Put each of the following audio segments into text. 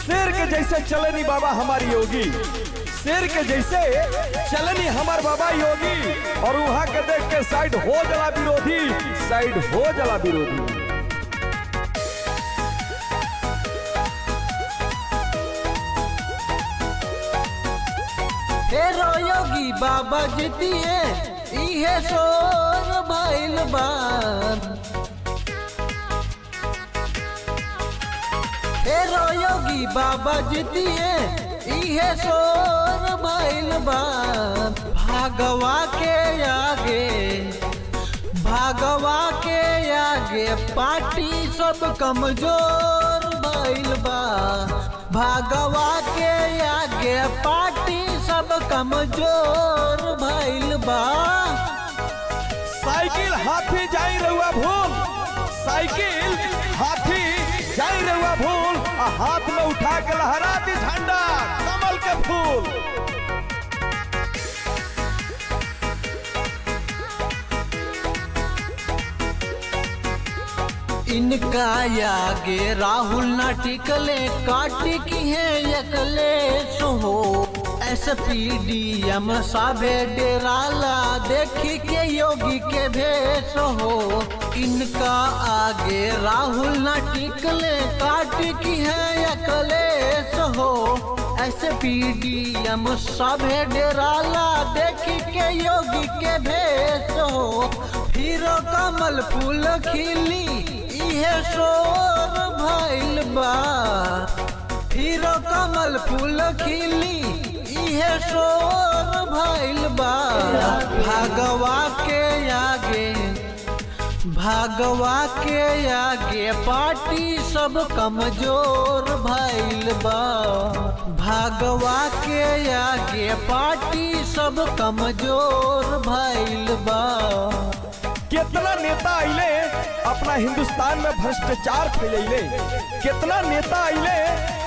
शेर के जैसे चलनी बाबा हमारी योगी, शेर के जैसे चलनी हमार बाबा योगी। और वहां के देख के साइड हो जला विरोधी, साइड हो जला विरोधी। हेरो योगी बाबा जितिए इहे शोर भइल बा। हेरो योगी बाबा जितिए इहे शोर भइल बा। भागवा के आगे, भागवा के आगे पार्टी सब कमजोर भइल बा। भागवा के आगे पार्टी सब कमजोर भइल बा। साइकिल हाथी जाई रहुआ भूल, साइकिल हाथी जाई रहुआ भूल। हाथ में उठा के लहरा दी झंडा कमल के फूल। इनका आगे राहुल ना टिकले, काटी की है यकले हो। एसपीडीएम साभे डेराला देखी के योगी के भेष हो। इनका आगे राहुल ना टिकले, काटी की है यकले हो। एसपीडीएम साभे डेराला देखी के योगी के भेष हो। फिर कमल फूल खिली इहे शोर भइल बा। फिर कमल फूल खिली इहे शोर भइल बा। भागवा के आगे, भागवा के आगे पार्टी सब कमजोर भइल बा। भागवा के आगे पार्टी सब कमजोर भइल बा। कितना नेता आइले अपना हिंदुस्तान में भ्रष्टाचार फैलैले, कितना नेता आइले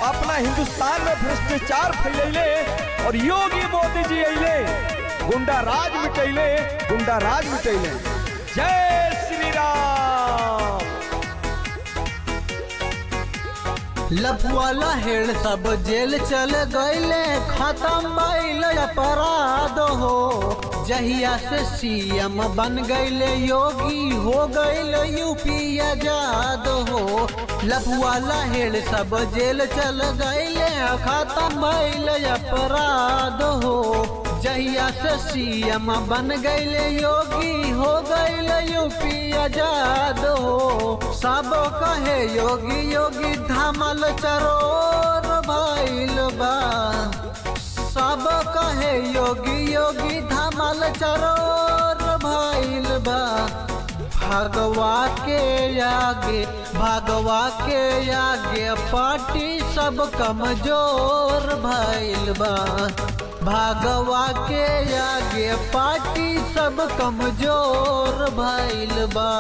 अपना हिंदुस्तान में भ्रष्टाचार फैलैले। और योगी मोदी जी आइले गुंडा राज मिटैले, गुंडा राज मिटैले। जय श्री राम। लफुआ लहेड़ सब जेल चल गईले, खत्म भइल अपराध हो। जहिया से सीएम बन गईले योगी, हो गईल यूपी आजाद हो। लफुआ लहेड़ सब जेल चल गईले, खत्म भइल अपराध हो। जहिया से सीएम बन गईले योगी, हो गईल यूपी आजाद हो। सब कहे योगी योगी धमल चरोर भइल बा। सब कहे योगी योगी धमल चरोर भइल बा। भागवा के आगे, भागवा के आगे पार्टी सब कमजोर भइल बा। भागवा के आगे पार्टी सब कमजोर भइल बा।